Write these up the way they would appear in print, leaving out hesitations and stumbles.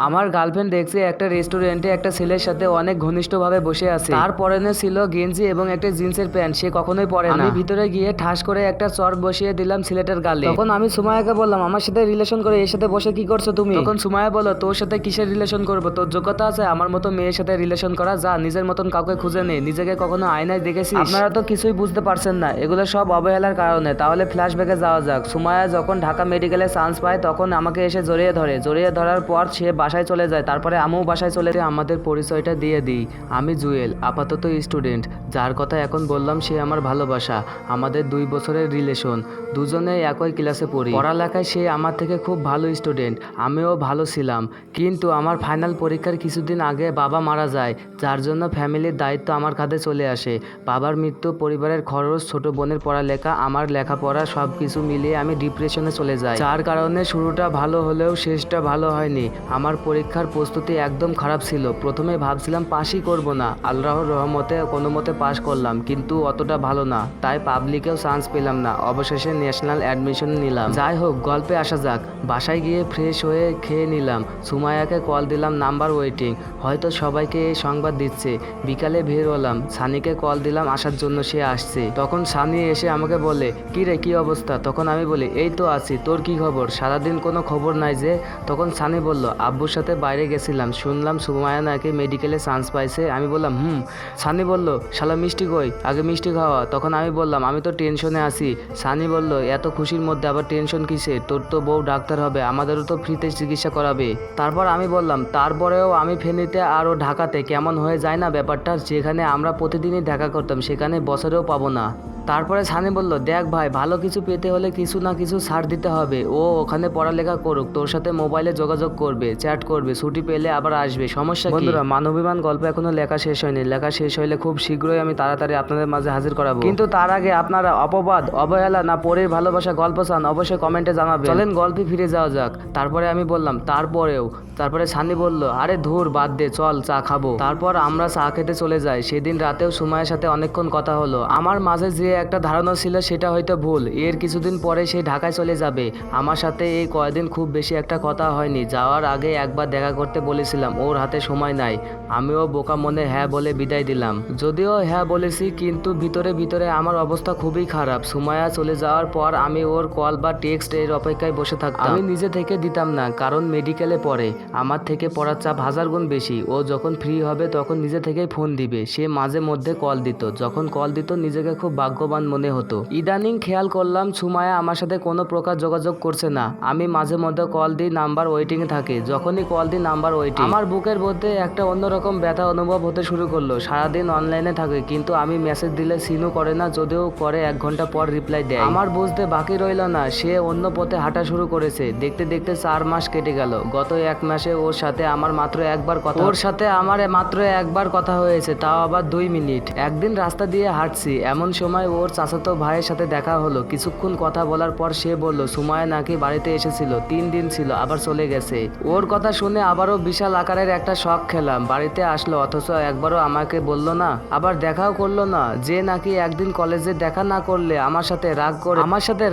আমার গার্লফ্রেন্ড দেখছি একটা রেস্টুরেন্টে একটা ছেলের সাথে অনেক ঘনিষ্ঠভাবে বসে আছে। তার পরনে ছিল গেঞ্জি এবং একটা জিন্সের প্যান্ট, সে কখনোই পরে না। আমি ভিতরে গিয়ে ঠাস করে একটা চর বসিয়ে দিলাম ছেলেটার গালে। তখন আমি সুমায়াকে বললাম, আমার সাথে রিলেশন করে এর সাথে বসে কি করছো তুমি? তখন সুমায়া বলল, তোর সাথে কিসের রিলেশন করবো? তোর যোগ্যতা আছে আমার মতো মেয়ের সাথে রিলেশন করা? যা নিজের মতন কাউকে খুঁজে নে। নিজেকে কখনো আয়নায় দেখেছিস? আপনারা তো কিছুই বুঝতে পারছেন না, এগুলো সব অবহেলার কারণে। তাহলে ফ্ল্যাশব্যাকে যাওয়া যাক। সুমায়া যখন ঢাকা মেডিকেলে চান্স পায় তখন আমাকে এসে জড়িয়ে ধরে। জড়িয়ে ধরার পর সে বাসায় চলে যায়। তারপরে আমিও বাসায় চলে যাই। আমাদের পরিচয়টা দিয়ে দিই, আমি জুয়েল, আপাতত স্টুডেন্ট। যার কথা এখন বললাম সে আমার ভালোবাসা। আমাদের 2 বছরের রিলেশন, দুজনেই একই ক্লাসে পড়ি। পড়ালেখায় সে আমার থেকে খুব ভালো স্টুডেন্ট, আমিও ভালো ছিলাম। কিন্তু আমার ফাইনাল পরীক্ষার কিছুদিন আগে বাবা মারা যায়, যার জন্য ফ্যামিলির দায়িত্ব আমার কাঁধে চলে আসে। বাবার মৃত্যু, পরিবারের খরচ, ছোট বোনের পড়ালেখা, আমার লেখাপড়া সব কিছু মিলিয়ে আমি ডিপ্রেশনে চলে যাই। যার কারণে শুরুটা ভালো হলেও শেষটা ভালো হয়নি। আমার পরীক্ষার প্রস্তুতি একদম খারাপ ছিল। প্রথমে ভাবছিলাম পাশই করব না, আল্লাহর রহমতে কোনো মতে পাশ করলাম, কিন্তু অতটা ভালো না, তাই পাবলিকেও চান্স পেলাম না। অবশেষে ন্যাশনাল অ্যাডমিশন নিলাম। যাই হোক, গল্পে আসা যাক। বাসায় গিয়ে ফ্রেশ হয়ে খেয়ে নিলাম। সুমায়াকে কল দিলাম, নাম্বার ওয়েটিং। হয়তো সবাইকে এই সংবাদ দিচ্ছে। বিকালে বের হলাম, সানিকে কল দিলাম আসার জন্য, সে আসছে। তখন সানি এসে আমাকে বলে, কি রে কি অবস্থা? তখন আমি বলি, এই তো আছি, তোর কি খবর? সারাদিন কোনো খবর নাই যে? তখন সানি বলল, আব্বুর সাথে বাইরে গেছিলাম, শুনলাম সুমায়া নাকি মেডিকেলে চান্স পাইছে। আমি বললাম সানি বলল, শালা মিষ্টি কই, আগে মিষ্টি খাওয়া। তখন আমি বললাম, আমি তো টেনশনে আছি। সানি বলল, এত খুশির মধ্যে আবার টেনশন কিসে? তোর তো বউ ডাক্তার হবে, আমাদেরও তো ফ্রিতে চিকিৎসা করাবে। তারপর আমি বললাম, তারপরেও আমি ফেনীতে আর ও ঢাকাতে, কেমন হয়ে যায় না ব্যাপারটা? যেখানে আমরা প্রতিদিনই দেখা করতাম সেখানে বছরেও পাবো না। তারপরে সানি বলল, দেখ ভাই, ভালো কিছু পেতে হলে কিছু না কিছু ছাড় দিতে হবে। ও ওখানে পড়ালেখা করুক, তোর সাথে মোবাইলে যোগাযোগ করবে, চ্যাট করবে, ছুটি পেলে আবার আসবে, সমস্যা কি? বন্ধুরা, মানবিমান গল্প এখনো লেখা শেষ হয়নি। লেখা শেষ হইলে খুব শীঘ্রই আমি তাড়াতাড়ি আপনাদের মাঝে হাজির করাবো। কিন্তু তার আগে আপনারা অপবাদ, অবহেলা না পরের ভালোবাসা গল্প চান, অবশ্যই কমেন্টে জানাবেন। চলেন গল্পে ফিরে যাওয়া যাক। তারপরে আমি বললাম, তারপরে সানি বলল, আরে ধুর বাদ দে, চল চা খাবো। তারপর আমরা চা খেতে চলে যাই। সেদিন রাতেও সুমায়ের সাথে অনেকক্ষণ কথা হলো। আমার মাঝে যে একটা ধারণা ছিল সেটা হয়তো ভুল। এর কিছুদিন পরে সে ঢাকায় চলে যাবে। আমার সাথে এই কয়দিন খুব বেশি একটা কথা হয়নি। যাওয়ার আগে একবার দেখা করতে বলেছিলাম, ওর হাতে সময় নাই। আমিও বোকা মনে হ্যাঁ বলে বিদায় দিলাম। যদিও হ্যাঁ বলেছি, কিন্তু ভিতরে ভিতরে আমার অবস্থা খুবই খারাপ। সুমায়া চলে যাওয়ার পর আমি ওর কল বা টেক্সট এর অপেক্ষায় বসে থাকতাম। আমি নিজে থেকে দিতাম না, কারণ মেডিকেলে পড়ে, আমার থেকে পড়ার চাপ 1000 গুণ বেশি। ও যখন ফ্রি হবে তখন নিজে থেকেই ফোন দিবে। সে মাঝে মধ্যে কল দিত। যখন কল দিত নিজেকে খুব ভাগ্যবান মনে হতো। ইদানিং খেয়াল করলাম সুমায়া আমার সাথে কোনো প্রকার যোগাযোগ করছে না। আমি মাঝে মধ্যে কল দিই, নাম্বার ওয়েটিং থাকে। যখনই কল দিই নাম্বার ওয়েটিং। আমার বুকের মধ্যে একটা অন্যরকম ব্যথা অনুভব হতে শুরু করলো। সারাদিন অনলাইনে থাকে, কিন্তু আমি মেসেজ দিলে সিনও করে না, যদিও করে 1 ঘন্টা পর রিপ্লাই দেয়। আমার বুঝতে বাকি রইল না, সে অন্য পথে হাঁটা শুরু করেছে। দেখতে দেখতে 4 মাস কেটে গেল। গত 1 মাসে ওর সাথে আমার মাত্র একবার কথা হয়েছে, তাও আবার 2 মিনিট। একদিন রাস্তা দিয়ে হাঁটছি, এমন সময় ওর চাচাতো ভাইয়ের সাথে দেখা হলো। কিছুক্ষণ কথা বলার পর সে বলল, সুমায়া নাকি বাড়িতে এসেছিল, 3 দিন ছিল, আবার চলে গেছে। ওর কথা শুনে আবারও বিশাল আকারের একটা শক খেলাম। বাড়িতে আসলো, অথচ একবারও আমাকে বলল না, আবার দেখাও করলো না। যে নাকি একদিন কলেজে দেখা না করলে আমার সাথে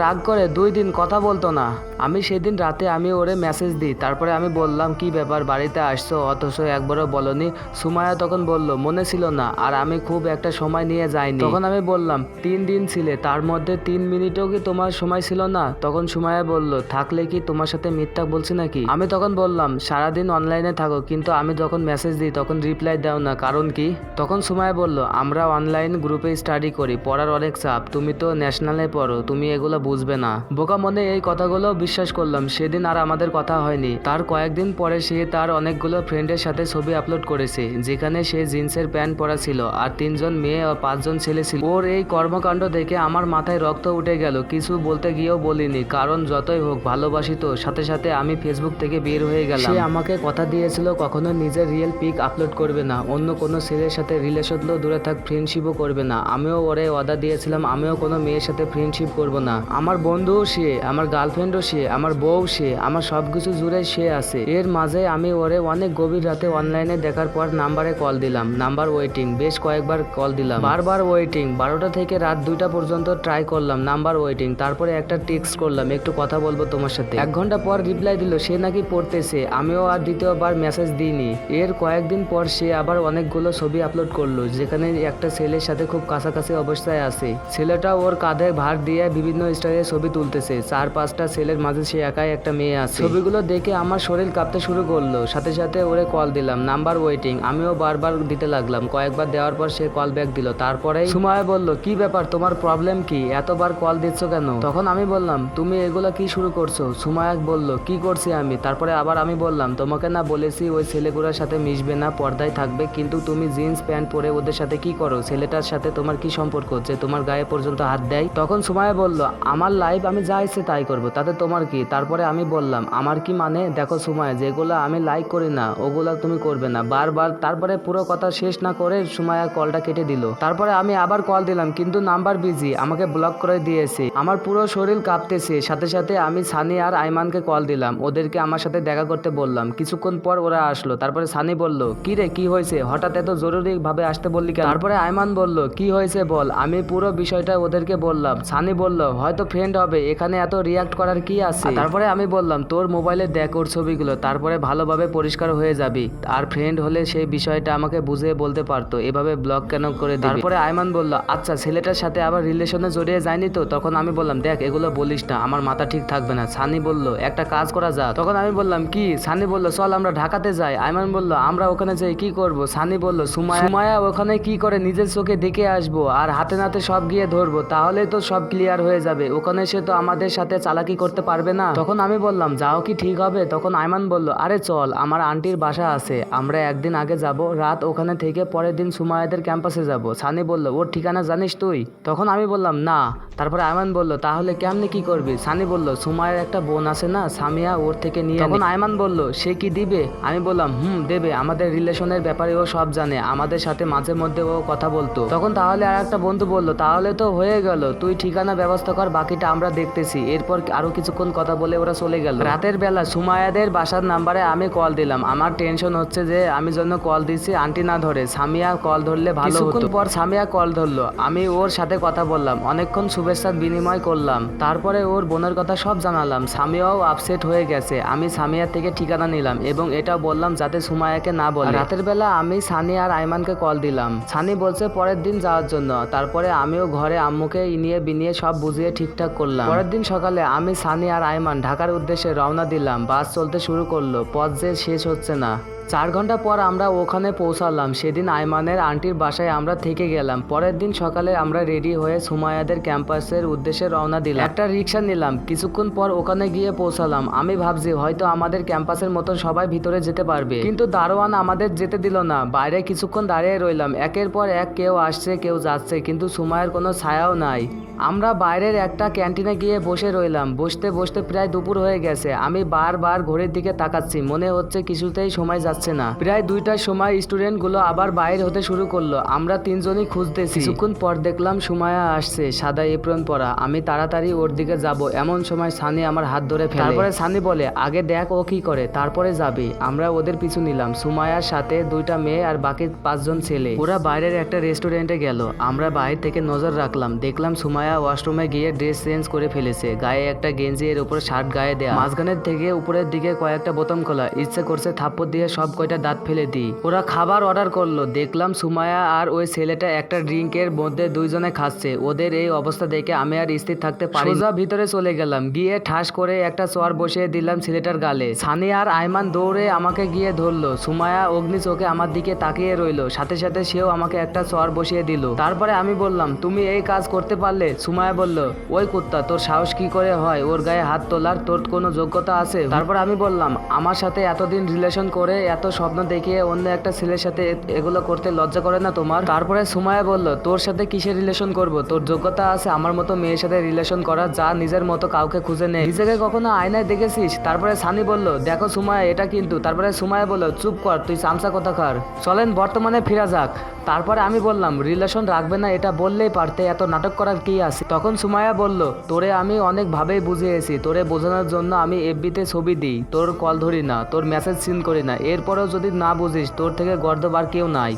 রাগ করে 2 দিন কথা বলতো না। আমি সেদিন রাতে আমি ওরে মেসেজ দিই। তারপরে আমি বললাম, কি ব্যাপার, বাড়িতে আসছো অথচ একবারও বলনি? সুমায়া তখন বলল, মনে ছিল না, আর আমি খুব একটা সময় নিয়ে যাইনি। তখন আমি বললাম, 3 দিন ছিলে, তার মধ্যে 3 মিনিটও কি তোমার সময় ছিল না? তখন সুমায়া বলল, থাকলে কি তোমার সাথে মিথ্যা বলছি নাকি? আমি তখন বললাম, সারাদিন অনলাইনে থাকো, কিন্তু আমি যখন মেসেজ দিই তখন রিপ্লাই দাও না, কারণ কি? তখন সুমায়া বলল, আমরা অনলাইন গ্রুপে স্টাডি করি, পড়ার অনেক চাপ, তুমি তো ন্যাশনালে পড়ো, তুমি এগুলো বুঝবে না। বোকা মনে এই কথাগুলো বিশ্বাস করলাম। সেদিন আর আমাদের কথা হয়নি। তার কয়েকদিন পরে সে তার অনেকগুলো ফ্রেন্ডের সাথে ছবি আপলোড করেছে, যেখানে সে জিন্সের প্যান্ট পরা ছিল আর 3 জন মেয়ে ও 5 জন ছেলে ছিল। ওর এই কর্মকাণ্ড দেখে আমার মাথায় রক্ত উঠে গেল। কিছু বলতে গিয়েও বলিনি, কারণ যতই হোক ভালোবাসি তো। সাথে সাথে আমি ফেসবুক থেকে বের হয়ে গেলাম। সে আমাকে কথা দিয়েছিল কখনো নিজের রিয়েল পিক আপলোড করবে না, অন্য কোনো ছেলের সাথে রিলেশন তো দূরে থাক, ফ্রেন্ডশিপও করবে না। আমিও ওরে ওয়াদা দিয়েছিলাম, আমিও কোনো মেয়ের সাথে ফ্রেন্ডশিপ করব না। আমার বন্ধুও সে, আমার গার্লফ্রেন্ডও সে, আমার বউ সে, আমার সবকিছু জুড়ে সে আছে। এর মাঝে আমি ওরে অনেক গভীর রাতে অনলাইনে দেখার পর নাম্বারে কল দিলাম, নাম্বার ওয়েটিং। বেশ কয়েকবার কল দিলাম, বারবার ওয়েটিং। 12টা থেকে রাত 2টা পর্যন্ত ট্রাই করলাম, নাম্বার ওয়েটিং। তারপরে একটা টেক্সট করলাম, একটু কথা বলবো তোমার সাথে। 1 ঘন্টা পর রিপ্লাই দিল সে নাকি পড়তেছে। আমিও আর দ্বিতীয়বার মেসেজ দিইনি। এর কয়েকদিন পর সে আবার অনেকগুলো ছবি আপলোড করলো, যেখানে একটা ছেলের সাথে খুব কাছাকাছি অবস্থায় আছে। ছেলেটা ওর কাঁধে ভার দিয়ে বিভিন্ন স্টাইলে ছবি তুলতেছে। 4-5টা ছেলের মাঝে সে একাই একটা মেয়ে আছে। ছবিগুলো দেখে আমার শরীর কাঁপতে শুরু করলো। সাথে সাথে ওরে কল দিলাম, নাম্বার ওয়েটিং। আমিও বারবার দিতে লাগলাম। কয়েকবার দেওয়ার পর সে কল ব্যাক দিল। তারপরে সুমায়া বলল, কি ব্যাপার, তোমার প্রবলেম কি, এতবার কল দিচ্ছ কেন? তখন আমি বললাম, তুমি এগুলা কি শুরু করছো? সুমায়া বলল, কি করছি আমি? তারপরে আবার আমি বললাম, তোমাকে না বলেছি ওই ছেলেগুলোর সাথে মিশবে না, পর্দায় থাকবে, কিন্তু তুমি জিন্স প্যান্ট পরে ওদের সাথে কি করো? ছেলেটার সাথে তোমার কি সম্পর্ক যে তোমার গায়ে পর্যন্ত হাত দেয়? তখন সুমায়া বলল, আমার লাইফ আমি যা ইচ্ছে তাই করবো, তাতে তোমার কি? তারপরে আমি বললাম, আমার কি মানে? দেখো সুমায়া, যেগুলো আমি লাইক করি না ওগুলা তুমি করবে না, বারবার। তারপরে পুরো কথা শেষ না করে সুমায়া কলটা কেটে দিল। তারপরে আমি আবার কল দিলাম, কিন্তু নাম্বার বিজি, আমাকে ব্লক করে দিয়েছে। আমার পুরো শরীর কাঁপতেছে। সাথে সাথে আমি সানি আর আইমানকে কল দিলাম, ওদেরকে আমার সাথে দেখা করতে বললাম। কিছুক্ষণ পর ওরা আসলো। তারপরে সানি বলল, কি রে, কি হয়েছে, হঠাৎ এত জরুরি ভাবে আসতে বললি কেন? তারপরে আইমান বলল, কি হয়েছে বল। আমি পুরো বিষয়টা ওদেরকে বললাম। সানি বলল, হয়তো ফ্রেন্ড হবে, এখানে এত রিয়াক্ট করার কি আছে? তারপরে আমি বললাম, তোর মোবাইলে দেখ ওর ছবিগুলো, তারপরে ভালোভাবে পরিষ্কার হয়ে যাবি। আর ফ্রেন্ড হলে সেই বিষয়টা আমাকে বুঝিয়ে বলতে পারতো, এভাবে ব্লক কেন করে দিবি? তারপরে আইমান বলল, আচ্ছা ছেলেটার সাথে আবার রিলেশনে জড়িয়ে যায়নি তো? তখন আমি বললাম, দেখ এগুলো বলিস না, আমার মাথা ঠিক থাকবে না। সানি বলল, একটা কাজ করা যাক। তখন আমি বললাম, কি? সানি বলল, চল আমরা ঢাকাতে যাই। আইমান বলল, আমরা ওখানে যাই কি করব? সানি বলল, সুমায়া ওখানে কি করে নিজের চোখে দেখে আসবো, আর হাতে নাতে সব গিয়ে ধরবো, তাহলেই তো সব ক্লিয়ার হয়ে যাবে। ওখানে সে তো আমাদের সাথে চালাকি করতে পারবে না। তখন আমি বললাম, যাও কি ঠিক হবে? তখন আইমান বলল, আরে চল, আমার আন্টির বাসা আছে, আমরা একদিন আগে যাব, রাত ওখানে থেকে পরের দিন সুমায়াদের ক্যাম্পাসে যাব। সানি বলল, ওর ঠিকানা জানিস তুই? তখন আমি বললাম, না। তারপরে আইমান বলল, তাহলে কেমনে কি করবি? সানি বলল, সুমায়ের একটা বোন আছে না সামিয়া, ওর থেকে নিয়ে। তখন আইমান বলল, সে কি দিবে? আমি বললাম, দেবে, আমাদের রিলেশনের ব্যাপারে ও সব জানে, আমাদের সাথে মাঝে মধ্যে ও কথা বলতো। তখন তাহলে আর একটা বন্ধু বলল, তাহলে তো হয়ে গেল, তুই ঠিকানা ব্যবস্থা কর, বাকিটা আমরা দেখতেছি। এরপর আরো কিছুক্ষণ কথা বলে ওরা চলে গেল। রাতের বেলা সুমায়াদের বাসার নাম্বারে আমি কল দিলাম। আমার টেনশন হচ্ছে যে আমি জন্য কল দিচ্ছি, আন্টি না ধরে, সামিয়া কল ধরলে ভালো হতো। কিছুক্ষণ পর সামিয়া কল ধরলো। আমি ওর সাথে কথা বললাম, অনেকক্ষণ শুভেচ্ছার বিনিময় করলাম। তারপরে ওর বোনের কথা সব জানালাম। সামিয়াও আপসেট হয়ে গেছে। আমি সামিয়ার থেকে ঠিকানা নিলাম এবং এটা বললাম যাতে সুমায়াকে না বলে। রাতের বেলা আমি সানি আর আইমানকে কল দিলাম। সানি বলছে পরের দিন যাওয়ার জন্য। তারপরে আমিও ঘরে আম্মুকে ইনিয়ে বিনিয়ে সব বুঝিয়ে ঠিকঠাক করলাম। পরের দিন সকালে আমি সানি আর আইমান ঢাকার উদ্দেশ্যে রওনা দিলাম। বাস চলতে শুরু করলো, পথ যে শেষ হচ্ছে না। 4 ঘন্টা পর আমরা ওখানে পৌঁছালাম। সেদিন আইমানের আন্টির বাসায় আমরা থেকে গেলাম। পরের দিন সকালে আমরা রেডি হয়ে সুমায়াদের ক্যাম্পাসের উদ্দেশ্যে রওনা দিলাম। একটা রিক্সা নিলাম। কিছুক্ষণ পর ওখানে গিয়ে পৌঁছালাম। আমি ভাবছি হয়তো আমাদের ক্যাম্পাসের মতন সবাই ভিতরে যেতে পারবে, কিন্তু দারোয়ান আমাদের যেতে দিল না। বাইরে কিছুক্ষণ দাঁড়িয়ে রইলাম। একের পর এক কেউ আসছে কেউ যাচ্ছে, কিন্তু সুমায়ের কোনো ছায়াও নাই। আমরা বাইরের একটা ক্যান্টিনে গিয়ে বসে রইলাম। বসতে বসতে প্রায় দুপুর হয়ে গেছে। আমি বারবার ঘড়ির দিকে তাকাচ্ছি, মনে হচ্ছে কিছুতেই সময় যাচ্ছে না। প্রায় 2টার সময় স্টুডেন্টগুলো আবার বাইর হতে শুরু করলো। আমরা 3জনই খুঁজতেছি। কিছুক্ষণ পর দেখলাম সুমায়া আসছে, সাদা এপ্রন পরা। আমি তাড়াতাড়ি ওর দিকে যাব, এমন সময় সানি আমার হাত ধরে ফেলে। তারপরে সানি বলে, আগে দেখ ও কি করে, তারপরে যাবি। আমরা ওদের পিছু নিলাম। সুমায়ার সাথে 2টা মেয়ে আর বাকি 5 জন ছেলে। ওরা বাইরের একটা রেস্টুরেন্টে গেল। আমরা বাইরে থেকে নজর রাখলাম। দেখলাম সুমায়া ওয়াশরুমে গিয়ে ড্রেস চেঞ্জ করে ফেলেছে। গায়ে একটা গেঞ্জি, এর উপর শার্ট গায়ে দেয়া, মাঝখানের থেকে উপরের দিকে কয়েকটা বোতাম খোলা। ইচ্ছে করছে থাপ্পড় দিয়ে সব কয়টা দাঁত ফেলে দিই। ওরা খাবার অর্ডার করলো। দেখলাম সুমায়া আর ওই ছেলেটা একটা ড্রিঙ্কের মধ্যে 2জনে খাচ্ছে। ওদের এই অবস্থা দেখে আমি আর স্থির থাকতে পারি। সোজা ভিতরে চলে গেলাম। গিয়ে ঠাস করে একটা চর বসিয়ে দিলাম ছেলেটার গালে। সানি আর আইমান দৌড়ে আমাকে গিয়ে ধরলো। সুমায়া অগ্নি চোখে আমার দিকে তাকিয়ে রইলো। সাথে সাথে সেও আমাকে একটা চর বসিয়ে দিল। তারপরে আমি বললাম, তুমি এই কাজ করতে পারলে? সুমায়া বলল, ওই কুত্তা, তোর সাহস কি করে হয় ওর গায়ে হাত তোলার? তোর কোনো যোগ্যতা আছে? তারপর আমি বললাম, আমার সাথে এতদিন রিলেশন করে এত স্বপ্ন দেখিয়ে অন্য একটা ছেলের সাথে এগুলো করতে লজ্জা করে না তোমার? তারপরে সুমায়া বলল, তোর সাথে কিসের রিলেশন করব? তোর যোগ্যতা আছে আমার মতো মেয়ের সাথে রিলেশন করা, যা নিজের মতো কাউকে খুঁজে নেই? নিজেকে কখনো আয়নায় দেখেছিস? তারপরে সানি বলল, দেখো সুমায়া, এটা কিন্তু। তারপরে সুমায়া বলল, চুপ কর তুই, চামচা কোথাকার। চলেন বর্তমানে ফিরা যাক। তারপরে আমি বললাম রিলেশন রাখবে না এটা বললেই পারতে, এত নাটক করার কি আছে। তখন সুমাইয়া বলল তোরে আমি অনেক ভাবেই বুঝিয়েছি, তোরে বোঝানোর জন্য আমি এফবিতে ছবি দিই, তোর কল ধরি না, তোর মেসেজ সিন করি না, এরপরেও যদি না বুঝিস তোর থেকে গর্দব আর কেউ নাই।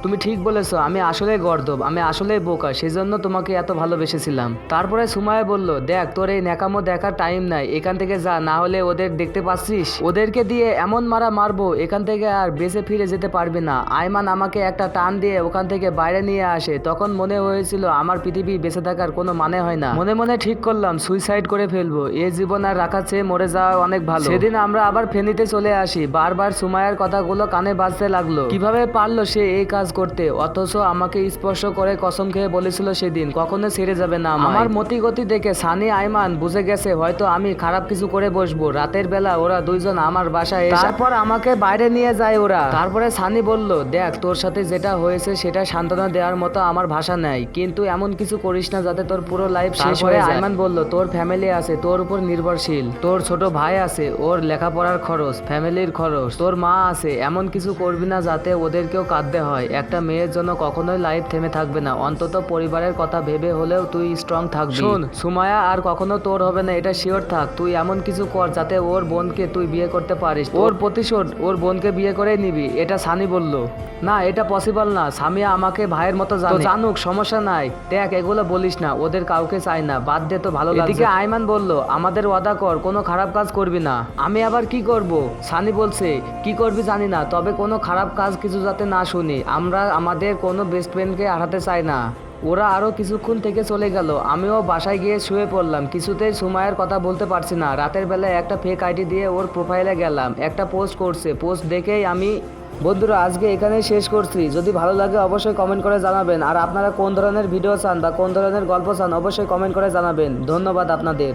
তুমি ঠিক বলেছো, আমি আসলে গর্দব, আমি আসলে বোকা, সেজন্য তোমাকে এত ভালোবেসেছিলাম। তারপরে সুমাইয়া বলল দেখ তোর এই ন্যাকামো দেখার টাইম নাই, এখান থেকে যা, না হলে ওদের দেখতে পাচ্ছিস, ওদেরকে দিয়ে এমন মারা মারবো এখান থেকে আর বেঁচে ফিরে যেতে পারবি না। আইমান আমাকে একটা টান দিয়ে ওখান থেকে বাইরে নিয়ে আসে, তখন মনে হয়েছিল আমার পৃথিবী বেঁচে থাকার কোনো মানে হয় না। মনে মনে ঠিক করলাম সুইসাইড করে ফেলবো, এই জীবন আর রাখার চেয়ে মরে যাওয়া অনেক ভালো। সেদিন আমরা আবার ফেনীতে চলে আসি, বারবার সুমাইয়ার কথাগুলো কানে বাজতে লাগলো। কিভাবে পারলো সে এই কাজ করতে, অথচ আমাকে স্পর্শ করে কসম খেয়ে বলেছিল সেদিন কখনো ছেড়ে যাবে না। আমার মতি গতি দেখে সানি আইমান বুঝে গেছে হয়তো আমি খারাপ কিছু করে বসবো। রাতের বেলা ওরা দুইজন আমার বাসায় এসে তারপর আমাকে বাইরে নিয়ে যায় ওরা। তারপরে সানি বলল দেখ তোর সাথে যেটা হয়েছে সেটা সান্ত্বনা দেওয়ার মতো আমার ভাষা নাই, কিন্তু এমন কিছু করিস না যাতে তোর পুরো লাইফ শেষ হয়ে যায়। আইমান বলল তোর ফ্যামিলি আছে তোর উপর নির্ভরশীল, তোর ছোট ভাই আছে ওর লেখাপড়ার খরচ, ফ্যামিলির খরচ, তোর মা আছে, এমন কিছু করবি না যাতে ওদেরকেও কাঁদতে হয়। একটা মেয়ের জন্য কখনোই লাইফ থেমে থাকবে না, অন্তত পরিবারের কথা ভেবে হলেও তুই স্ট্রং থাকবি। শোন সুমাইয়া আর কখনো তোর হবে না এটা শিওর থাক, তুই এমন কিছু কর যাতে ওর বোনকে তুই বিয়ে করতে পারিস, ওর প্রতিশোধ ওর বোনকে বিয়ে করেই নিবি। এটা সানি বলল। না এটা পসিবল না, সামিয়া আমাকে ভাইয়ের মতো জানুক, সমস্যা নাই। দেখ এগুলো বলিস না, ওদের কাউকে চাই না, বাদ দে তো ভালো লাগে। এদিকে আইমান বলল আমাদের ওয়াদা কর কোনো খারাপ কাজ করবি না। আমি আবার কি করব? সানি বলছে কি করবি জানি না, তবে কোনো খারাপ কাজ কিছু যাতে না শুনি। আমরা আমাদের কোনো বেস্ট ফ্রেন্ডকে হারাতে চাই না। ওরা আরও কিছুক্ষণ থেকে চলে গেল, আমিও বাসায় গিয়ে শুয়ে পড়লাম। কিছুতেই সুমাইয়ার কথা বলতে পারছি না। রাতের বেলায় একটা ফেক আইডি দিয়ে ওর প্রোফাইলে গেলাম, একটা পোস্ট করছে, পোস্ট দেখেই আমি বন্ধুরা আজকে এখানেই শেষ করছি। যদি ভালো লাগে অবশ্যই কমেন্ট করে জানাবেন, আর আপনারা কোন ধরনের ভিডিও চান বা কোন ধরনের গল্প চান অবশ্যই কমেন্ট করে জানাবেন। ধন্যবাদ আপনাদের।